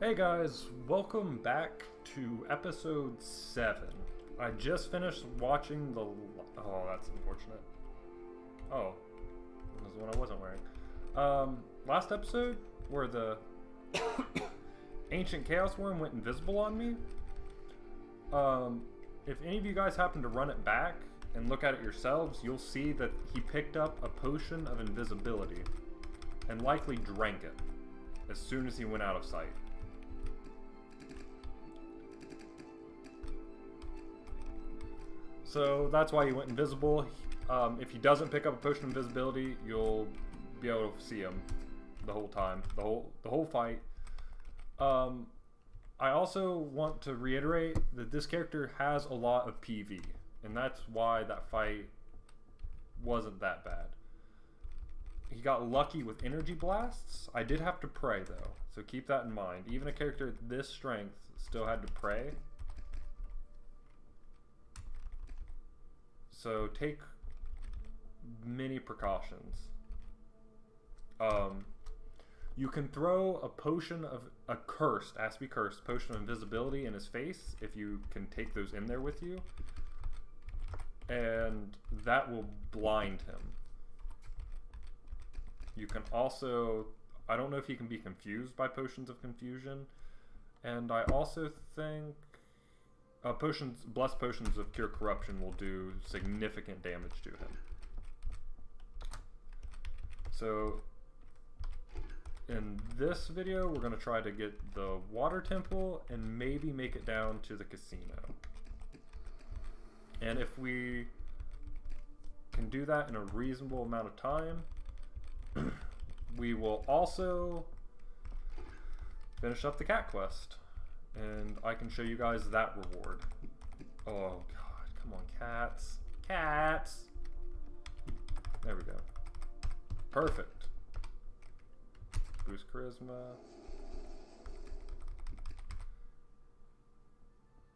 Hey guys, welcome back to episode 7. I just finished watching the... Oh, that's unfortunate. Oh, this is the one I wasn't wearing. Last episode, where the Ancient Chaos Worm went invisible on me. If any of you guys happen to run it back and look at it yourselves, you'll see that he picked up a potion of invisibility and likely drank it as soon as he went out of sight. So that's why he went invisible. If he doesn't pick up a potion of invisibility, you'll be able to see him the whole time, the whole fight. I also want to reiterate that this character has a lot of PV, and that's why that fight wasn't that bad. He got lucky with energy blasts. I did have to pray though, so keep that in mind. Even a character at this strength still had to pray. So take many precautions. You can throw a potion of a cursed, has to be cursed, potion of invisibility in his face if you can take those in there with you. And that will blind him. You can also, I don't know if he can be confused by potions of confusion. And I also think blessed potions of cure corruption will do significant damage to him. So in this video, we're going to try to get the water temple and maybe make it down to the casino. And if we can do that in a reasonable amount of time, we will also finish up the cat quest. And I can show you guys that reward. Oh god, come on, cats. Cats! There we go. Perfect. Boost charisma.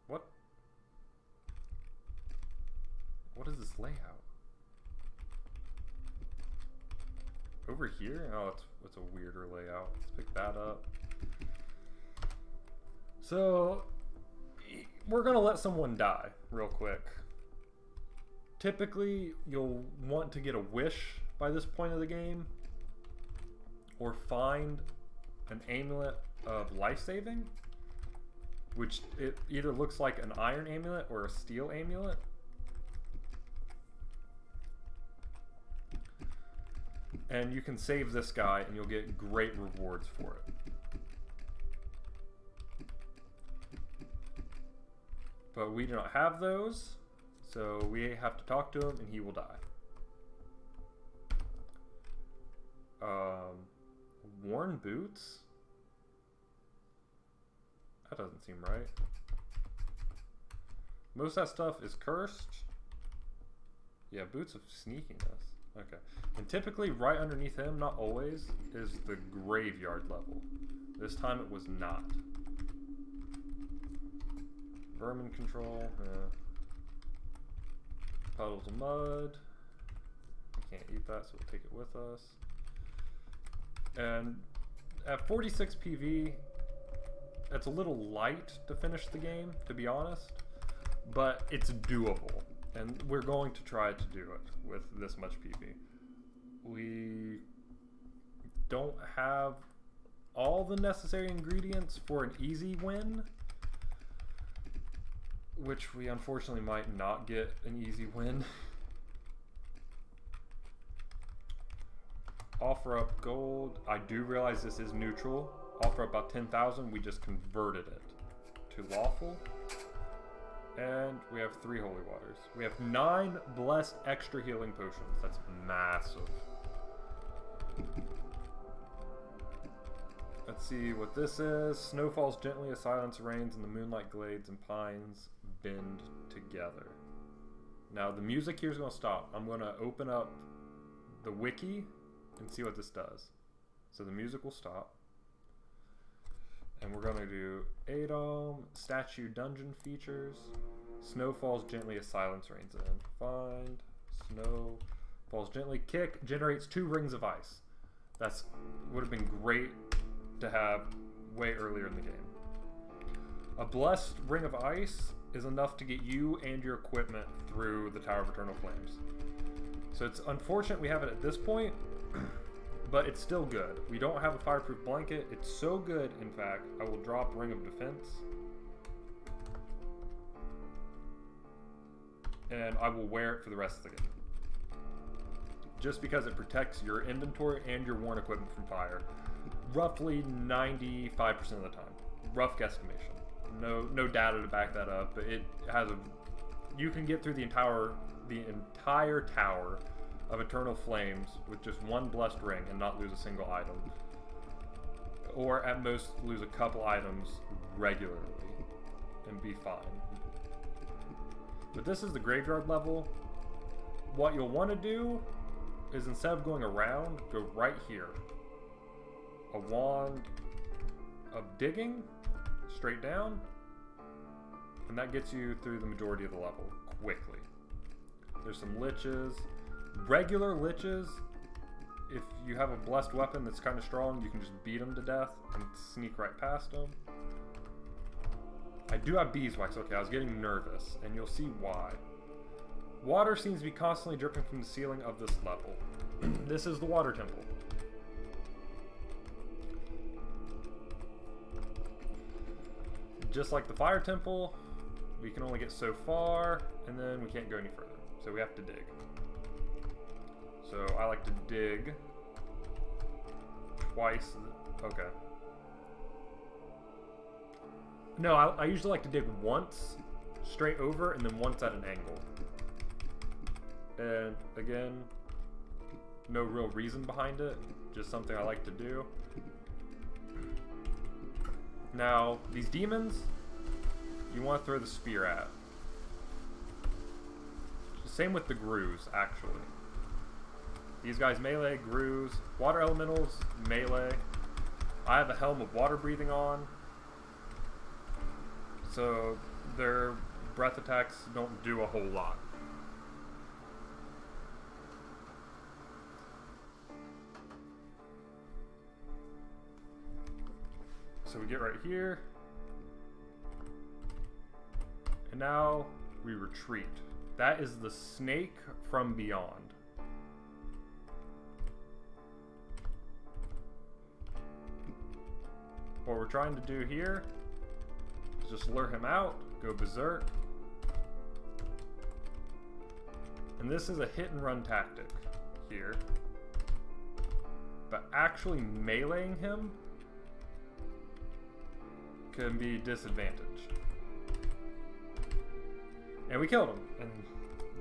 What? What is this layout? Over here? Oh, it's a weirder layout. Let's pick that up. So, we're going to let someone die real quick. Typically, you'll want to get a wish by this point of the game, or find an amulet of life-saving, which it either looks like an iron amulet or a steel amulet. And you can save this guy and you'll get great rewards for it. But we do not have those, so we have to talk to him and he will die. Worn boots? That doesn't seem right. Most of that stuff is cursed. Yeah, boots of sneakiness. Okay. And typically right underneath him, not always, is the graveyard level. This time it was not. Vermin control, puddles of mud. We can't eat that, so we'll take it with us. And at 46 PV, it's a little light to finish the game, to be honest, but it's doable, and we're going to try to do it with this much PV. We don't have all the necessary ingredients for an easy win, which we unfortunately might not get an easy win. Offer up gold. I do realize this is neutral. Offer up about 10,000. We just converted it to lawful. And we have 3 holy waters. We have 9 blessed extra healing potions. That's massive. Let's see what this is. Snow falls gently as silence reigns and the moonlight glades and pines bend together. Now the music here is going to stop. I'm going to open up the wiki and see what this does. So the music will stop. And we're going to do Adom, statue dungeon features. Snow falls gently as silence reigns in. Find, snow falls gently. Kick generates 2 rings of ice. That's would have been great to have way earlier in the game. A blessed ring of ice is enough to get you and your equipment through the Tower of Eternal Flames. So it's unfortunate we have it at this point, but it's still good. We don't have a fireproof blanket. It's so good, in fact, I will drop Ring of Defense. And I will wear it for the rest of the game. Just because it protects your inventory and your worn equipment from fire. Roughly 95% of the time. Rough guesstimation. No data to back that up, but it has a... You can get through the entire Tower of Eternal Flames with just one blessed ring and not lose a single item. Or at most lose a couple items regularly and be fine. But this is the graveyard level. What you'll want to do is instead of going around, go right here. A wand of digging, straight down, and that gets you through the majority of the level quickly. There's some liches. Regular liches, if you have a blessed weapon that's kind of strong, you can just beat them to death and sneak right past them. I do have beeswax. Okay, I was getting nervous, and you'll see why. Water seems to be constantly dripping from the ceiling of this level. This is the water temple. Just like the fire temple, we can only get so far, and then we can't go any further. So we have to dig. So I like to dig twice. Okay. No, I usually like to dig once straight over and then once at an angle. And again, no real reason behind it, just something I like to do. Now, these demons, you want to throw the spear at. Same with the Grues, actually. These guys melee, Grues, water elementals, melee. I have a Helm of Water Breathing on, so their breath attacks don't do a whole lot. So we get right here, and now we retreat. That is the snake from beyond. What we're trying to do here is just lure him out, go berserk. And this is a hit and run tactic here. But actually meleeing him can be disadvantaged. And we killed him, and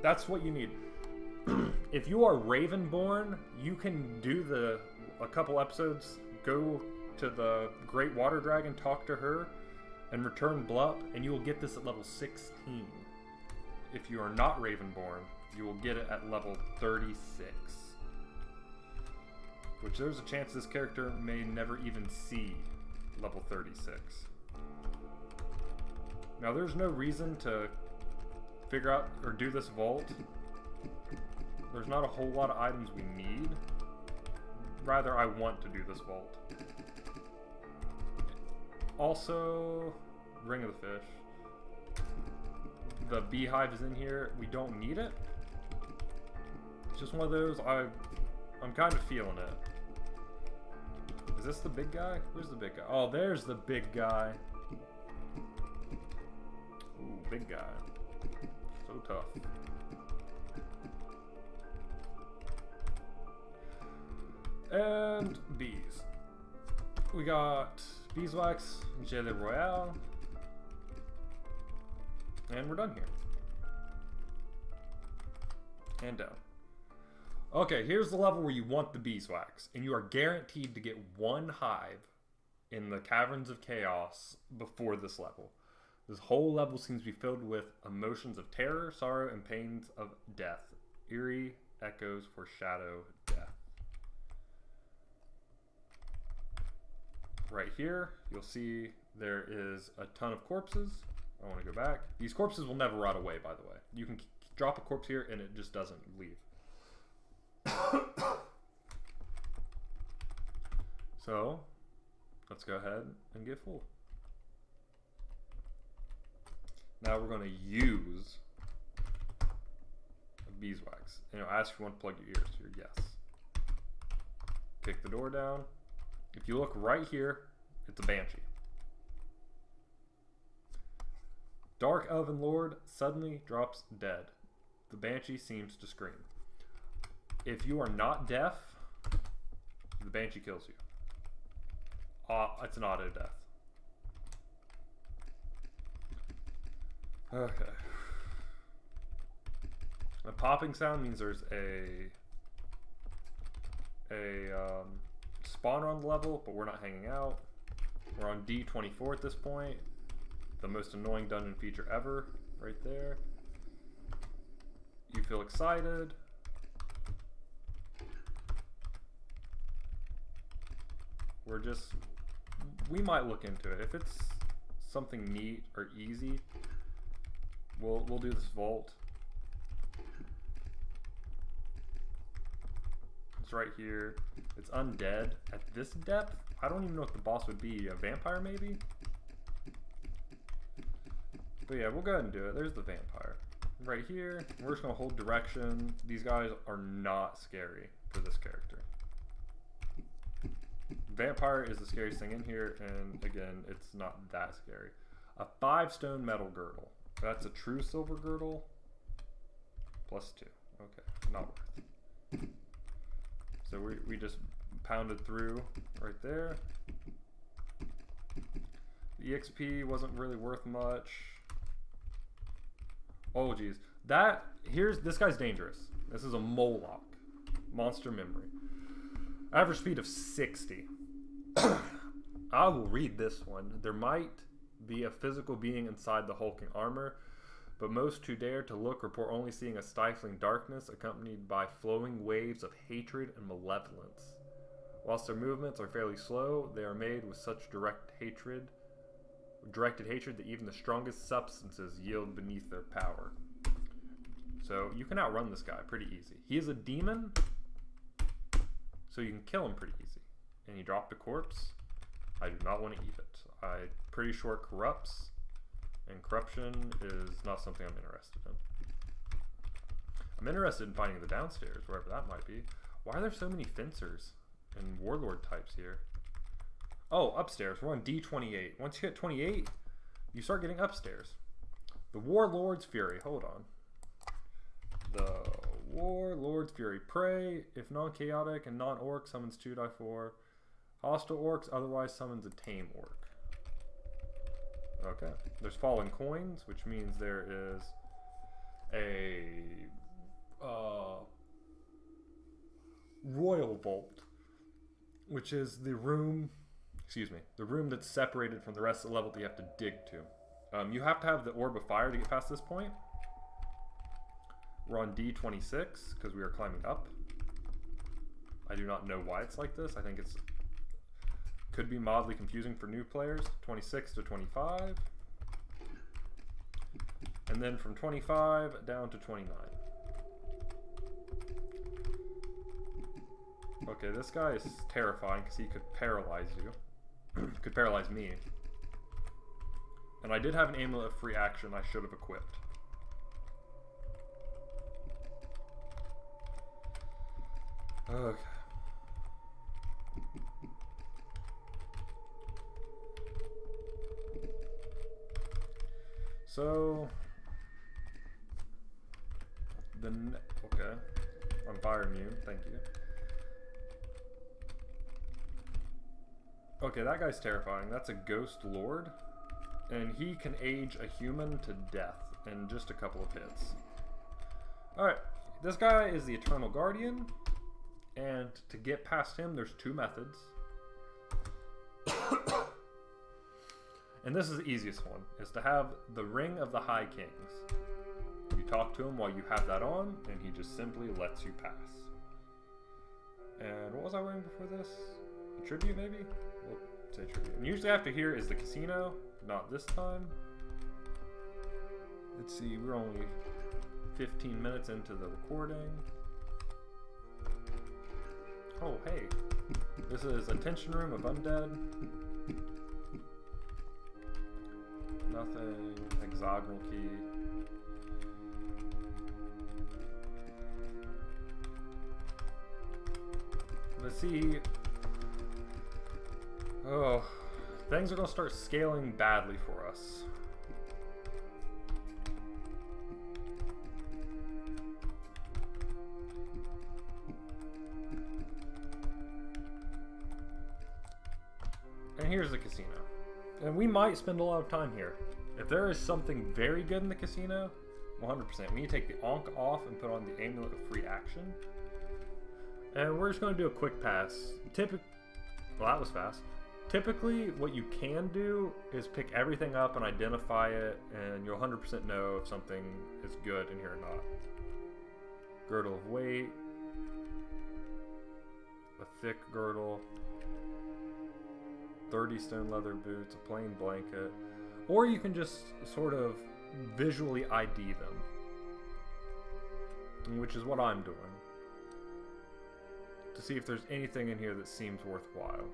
that's what you need. If you are Ravenborn, you can do a couple episodes, go to the Great Water Dragon, talk to her, and return Blup, and you will get this at level 16. If you are not Ravenborn, you will get it at level 36. Which there's a chance this character may never even see level 36. Now there's no reason to figure out or do this vault. There's not a whole lot of items we need. Rather, I want to do this vault. Also, Ring of the Fish. The beehive is in here. We don't need it. It's just one of those, I'm kind of feeling it. Is this the big guy? Where's the big guy? Oh, there's the big guy. Ooh, big guy. So tough. And bees. We got beeswax, Gelée Royale, and we're done here. And down. Okay, here's the level where you want the beeswax, and you are guaranteed to get one hive in the Caverns of Chaos before this level. This whole level seems to be filled with emotions of terror, sorrow, and pains of death. Eerie echoes foreshadow death. Right here, you'll see there is a ton of corpses. I want to go back. These corpses will never rot away, by the way. You can drop a corpse here and it just doesn't leave. So, Let's go ahead and get full. Now we're going to use a beeswax. And it'll ask if you want to plug your ears. Your yes. Kick the door down. If you look right here, it's a banshee. Dark Elven Lord suddenly drops dead. The banshee seems to scream. If you are not deaf, the banshee kills you. It's an auto death. Okay. A popping sound means there's a spawner on the level, but we're not hanging out. We're on D24 at this point. The most annoying dungeon feature ever, right there. You feel excited. We might look into it. If it's something neat or easy, we'll do this vault. It's right here. It's undead. At this depth, I don't even know what the boss would be. A vampire, maybe? But yeah, we'll go ahead and do it. There's the vampire. Right here, we're just going to hold direction. These guys are not scary for this character. Vampire is the scariest thing in here, and again, it's not that scary. A 5-stone metal girdle. That's a true silver girdle. +2. Okay, not worth. So we just pounded through right there. The EXP wasn't really worth much. Oh geez, this guy's dangerous. This is a Moloch, monster memory. Average speed of 60. I will read this one. There might be a physical being inside the hulking armor, but most who dare to look report only seeing a stifling darkness accompanied by flowing waves of hatred and malevolence. Whilst their movements are fairly slow, they are made with such directed hatred that even the strongest substances yield beneath their power. So you can outrun this guy pretty easy. He is a demon, so you can kill him pretty easy. And he dropped a corpse. I do not want to eat it. I'm pretty sure it corrupts, and corruption is not something I'm interested in. I'm interested in finding the downstairs, wherever that might be. Why are there so many fencers and warlord types here? Oh, upstairs. We're on D28. Once you hit 28, you start getting upstairs. The Warlord's Fury. Hold on. The Warlord's Fury. Prey, if non-chaotic and non-orc, summons 2/4. Hostile orcs, otherwise summons a tame orc. Okay. There's fallen coins, which means there is a Royal Vault, which is the room, the room that's separated from the rest of the level that you have to dig to. You have to have the Orb of Fire to get past this point. We're on D26 because we are climbing up. I do not know why it's like this. I think it's could be mildly confusing for new players. 26 to 25. And then from 25 down to 29. Okay, this guy is terrifying because he could paralyze you. Could paralyze me. And I did have an amulet of free action I should have equipped. Okay. So, okay, I'm fire immune, thank you. Okay, that guy's terrifying. That's a Ghost Lord, and he can age a human to death in just a couple of hits. Alright, this guy is the Eternal Guardian, and to get past him, there's 2 methods. And this is the easiest one, is to have the Ring of the High Kings. You talk to him while you have that on, and he just simply lets you pass. And what was I wearing before this? A tribute, maybe? We'll say tribute. And usually after here is the casino, not this time. Let's see, we're only 15 minutes into the recording. Oh, hey. This is Attention Room of Undead. Nothing. Hexagonal key. Let's see. Oh, things are gonna start scaling badly for us. And here's the casino. And we might spend a lot of time here. If there is something very good in the casino, 100%. We need to take the Ankh off and put on the Amulet of Free Action. And we're just going to do a quick pass. Well, that was fast. Typically, what you can do is pick everything up and identify it, and you'll 100% know if something is good in here or not. Girdle of Weight. A thick girdle. 30 stone leather boots, a plain blanket. Or you can just sort of visually ID them. Which is what I'm doing. To see if there's anything in here that seems worthwhile.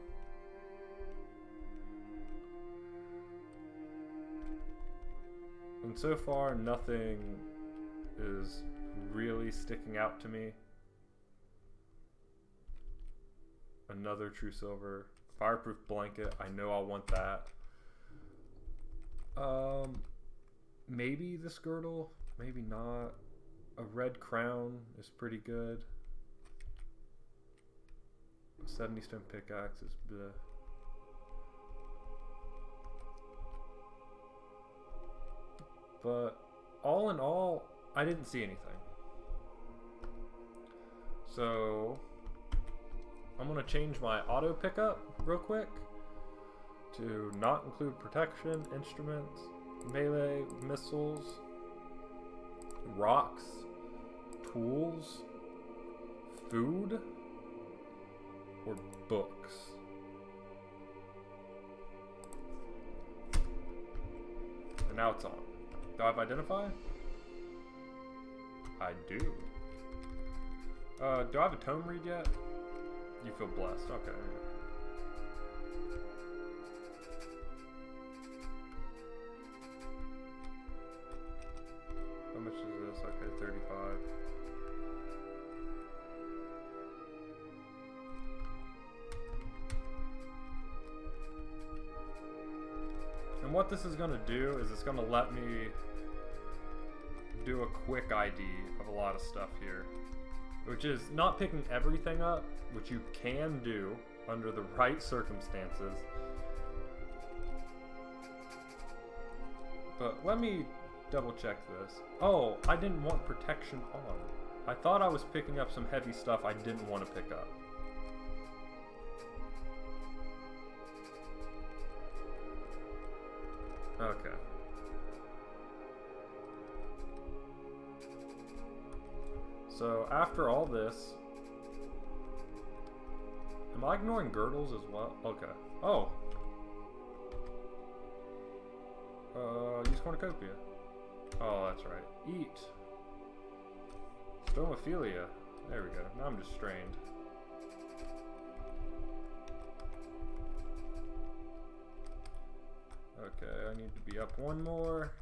And so far, nothing is really sticking out to me. Another true silver. Fireproof blanket. I know I want that. Maybe this girdle. Maybe not. A red crown is pretty good. 70 stone pickaxe is bleh. But all in all, I didn't see anything. So I'm gonna change my auto pickup real quick to not include protection, instruments, melee, missiles, rocks, tools, food, or books. And now it's on. Do I have identify? I do. Do I have a tome read yet? You feel blessed. Okay. How much is this? Okay, 35. And what this is going to do is it's going to let me do a quick ID of a lot of stuff here. Which is not picking everything up, which you can do under the right circumstances. But let me double check this. Oh, I didn't want protection on. I thought I was picking up some heavy stuff I didn't want to pick up. Okay. So after all this, am I ignoring girdles as well? Okay. Oh. Use cornucopia. Oh, that's right. Eat. Stomophilia. There we go. Now I'm just strained. Okay, I need to be up one more.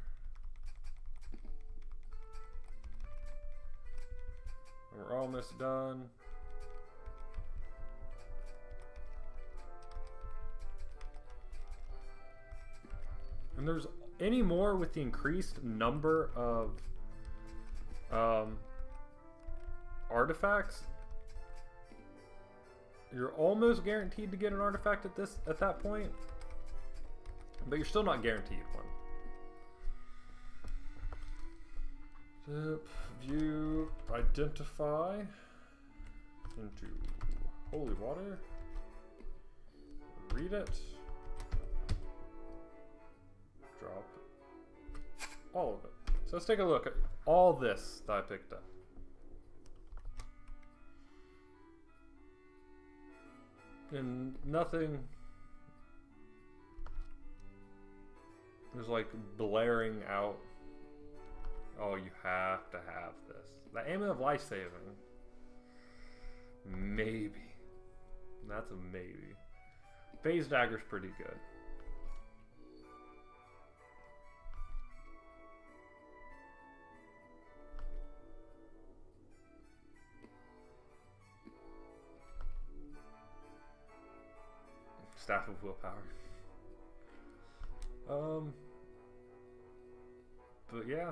We're almost done. And there's any more with the increased number of artifacts. You're almost guaranteed to get an artifact at that point, but you're still not guaranteed one. View, identify into holy water. Read it. Drop all of it. So let's take a look at all this that I picked up. And nothing is like blaring out. Oh, you have to have this. The Amulet of Life Saving. Maybe. That's a maybe. Phase Dagger's pretty good. Staff of Willpower. But yeah.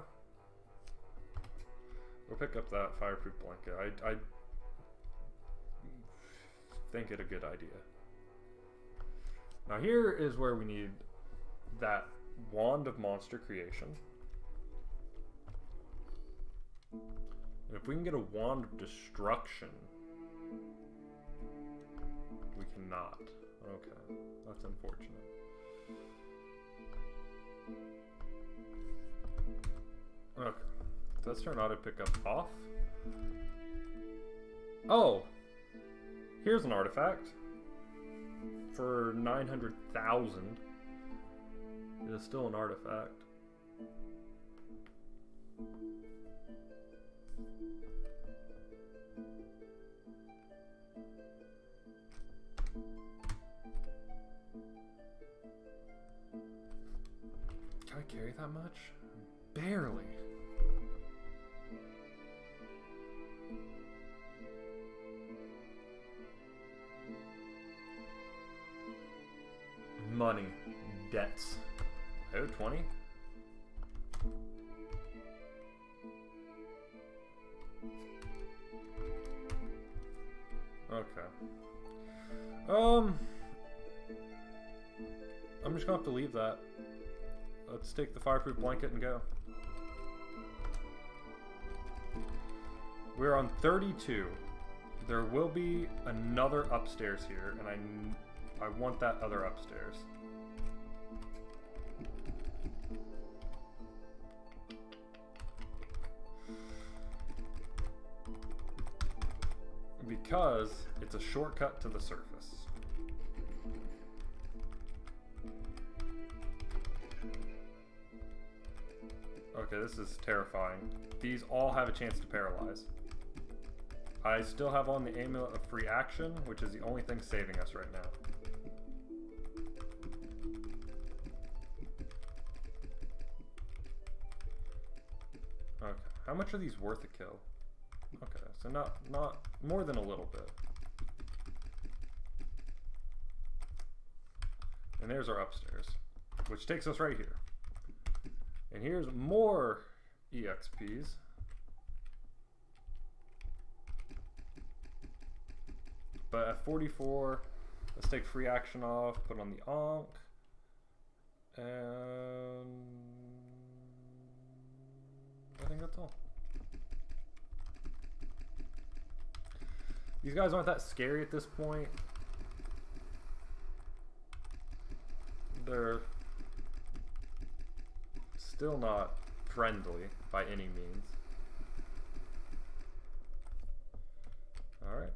We'll pick up that fireproof blanket. I think it a good idea. Now here is where we need that wand of monster creation. And if we can get a wand of destruction, we cannot. Okay, that's unfortunate. Okay, so let's turn auto pickup off. Oh, here's an artifact for 900,000. It is still an artifact. Can I carry that much? Barely. Money. Debts. Oh, 20? Okay. I'm just gonna have to leave that. Let's take the fireproof blanket and go. We're on 32. There will be another upstairs here, and I want that other upstairs. Because it's a shortcut to the surface. Okay, this is terrifying. These all have a chance to paralyze. I still have on the Amulet of Free Action, which is the only thing saving us right now. Okay, how much are these worth a kill? Okay, so not more than a little bit. And there's our upstairs, which takes us right here. And here's more EXPs. But at 44, let's take free action off, put on the Ankh, and I think that's all. These guys aren't that scary at this point. They're still not friendly by any means. Alright.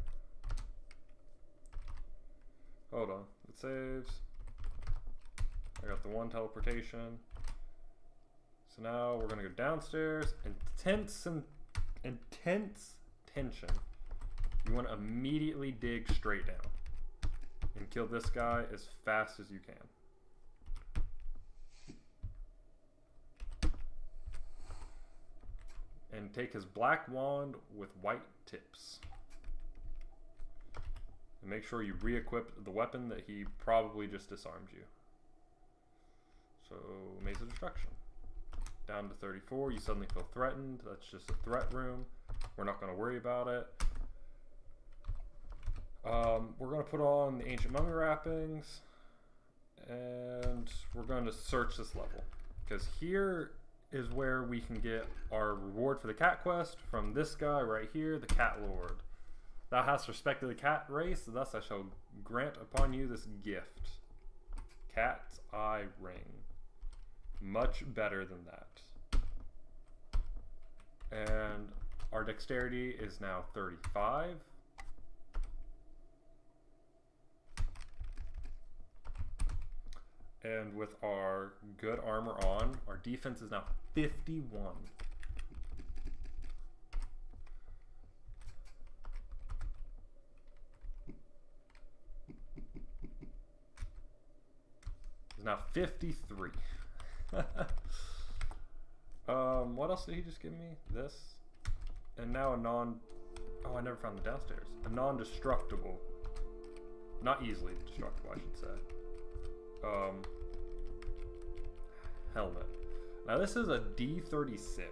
Hold on. It saves. I got the one teleportation. So now we're going to go downstairs. Intense tension. You want to immediately dig straight down and kill this guy as fast as you can. And take his black wand with white tips. And make sure you re-equip the weapon that he probably just disarmed you. So, Maze of Destruction. Down to 34, you suddenly feel threatened. That's just a threat room. We're not going to worry about it. We're going to put on the Ancient Mummy wrappings. And we're going to search this level. Because here is where we can get our reward for the cat quest from this guy right here, the Cat Lord. Thou hast respected the cat race, thus I shall grant upon you this gift. Cat's Eye Ring. Much better than that. And our dexterity is now 35. And with our good armor on, our defense is now 51. It's now 53. What else did he just give me? This. And now a non... Oh, I never found the downstairs. A non-destructible Not easily destructible, I should say. Helmet. Now this is a D36.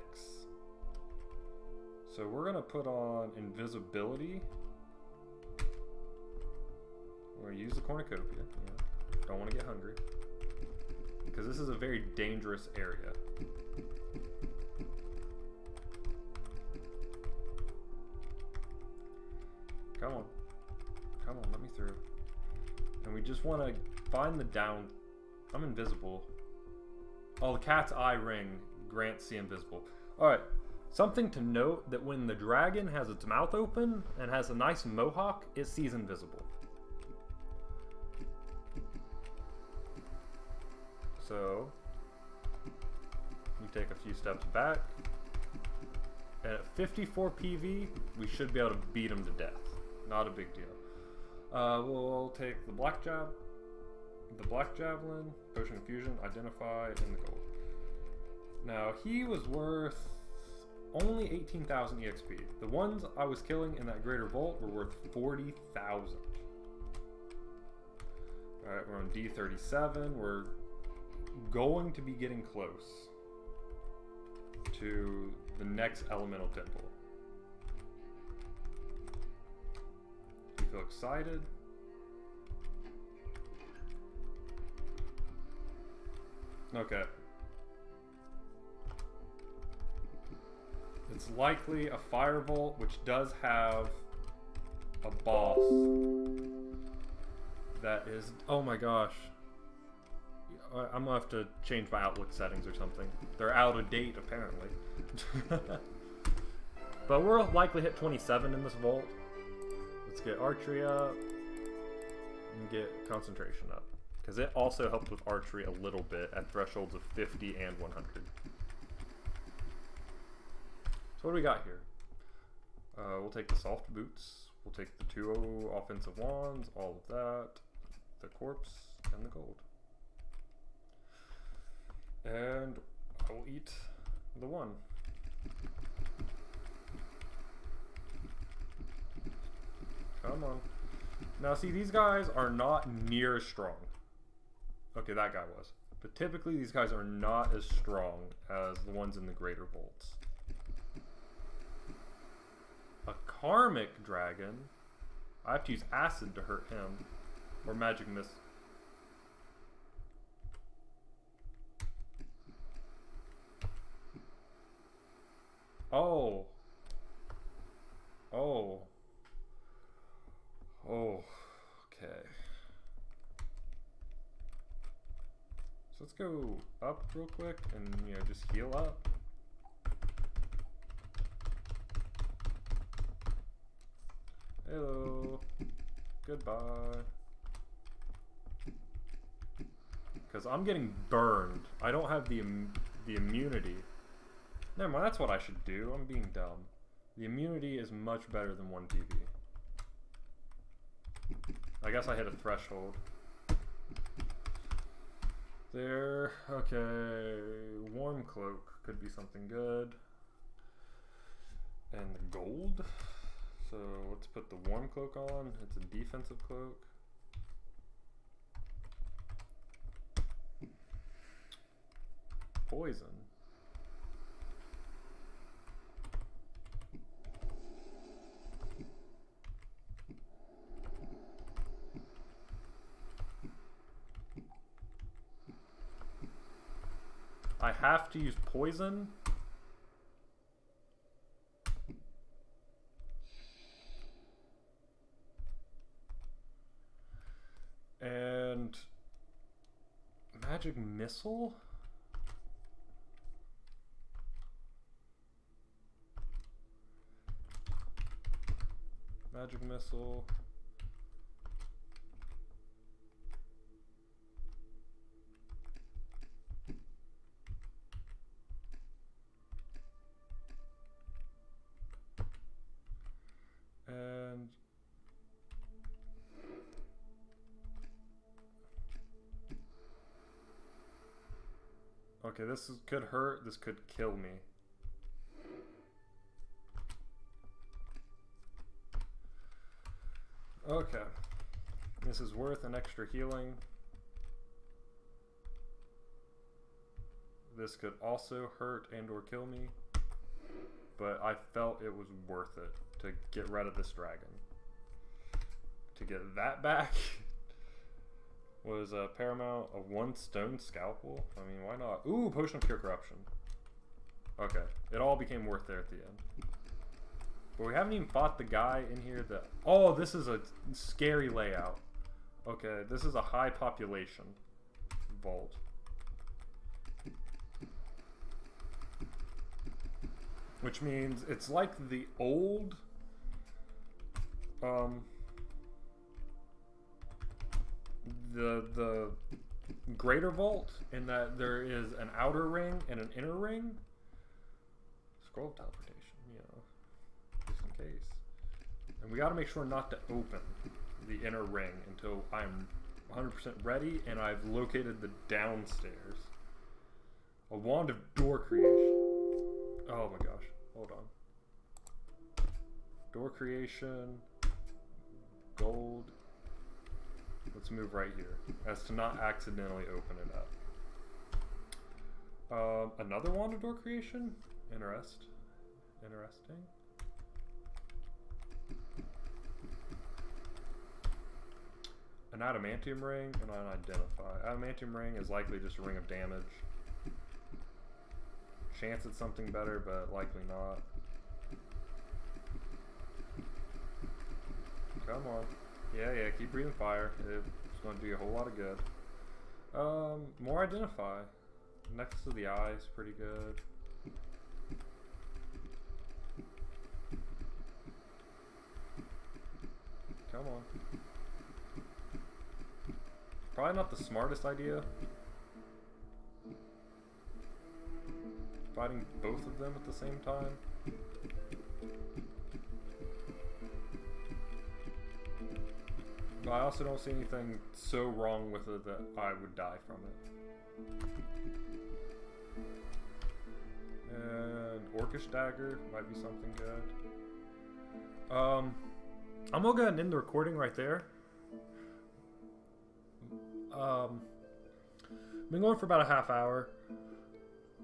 So we're gonna put on invisibility. We're gonna use the cornucopia. Yeah. Don't want to get hungry. Because this is a very dangerous area. Come on. Come on, let me through. And we just want to find the down... I'm invisible. Oh, the cat's eye ring grants the invisible. Alright, something to note that when the dragon has its mouth open and has a nice mohawk, it sees invisible. So, you take a few steps back, and at 54 PV, we should be able to beat him to death. Not a big deal. We'll take the black javelin, potion of fusion, identify, and the gold. Now, he was worth only 18,000 EXP. The ones I was killing in that greater vault were worth 40,000. Alright, we're on D37. We're going to be getting close to the next elemental temple. You feel excited? Okay. It's likely a fire vault, which does have a boss that is... Oh my gosh. I'm gonna have to change my Outlook settings or something. They're out of date, apparently. But we'll likely hit 27 in this vault. Let's get archery up and get concentration up, because it also helps with archery a little bit at thresholds of 50 and 100. So what do we got here? We'll take the soft boots. We'll take the 2 offensive wands, all of that, the corpse, and the gold. And I will eat the 1. Come on. Now see, these guys are not near as strong. Okay, that guy was. But typically these guys are not as strong as the ones in the greater vaults. A karmic dragon. I have to use acid to hurt him. Or magic missile. Oh. Oh. Oh. Okay. So let's go up real quick and, just heal up. Hello. Goodbye. Because I'm getting burned. I don't have the immunity. Never mind, that's what I should do. I'm being dumb. The immunity is much better than 1 PV. I guess I hit a threshold. There. Okay. Warm cloak could be something good. And the gold. So let's put the warm cloak on. It's a defensive cloak. Poison. I have to use poison. And magic missile? Magic missile. And okay, could hurt, this could kill me. Okay. This is worth an extra healing. This could also hurt and or kill me, but I felt it was worth it to get rid of this dragon. To get that back was paramount. A 1 stone scalpel. I mean, why not? Ooh, potion of pure corruption. Okay, it all became worth there at the end. But we haven't even fought the guy in here that... Oh, this is a scary layout. Okay, this is a high population vault. Which means it's like the old... the greater vault, in that there is an outer ring and an inner ring. Scroll teleportation, you know, just in case. And we got to make sure not to open the inner ring until I'm 100% ready and I've located the downstairs. A wand of door creation. Oh my gosh, hold on. Door creation, gold. Let's move right here, as to not accidentally open it up. Another wand of door creation? Interesting. An adamantium ring and an identify. Adamantium ring is likely just a ring of damage. Chance it's something better, but likely not. Come on. Yeah, keep breathing fire. It's going to do you a whole lot of good. More identify. Next to the eye is pretty good. Come on. Probably not the smartest idea. Fighting both of them at the same time. But I also don't see anything so wrong with it that I would die from it. And Orcish Dagger might be something good. I'm gonna go ahead and end the recording right there. Been going for about a half hour.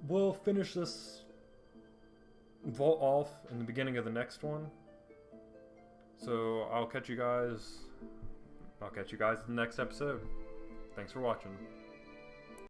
We'll finish this vault off in the beginning of the next one. So I'll catch you guys in the next episode. Thanks for watching.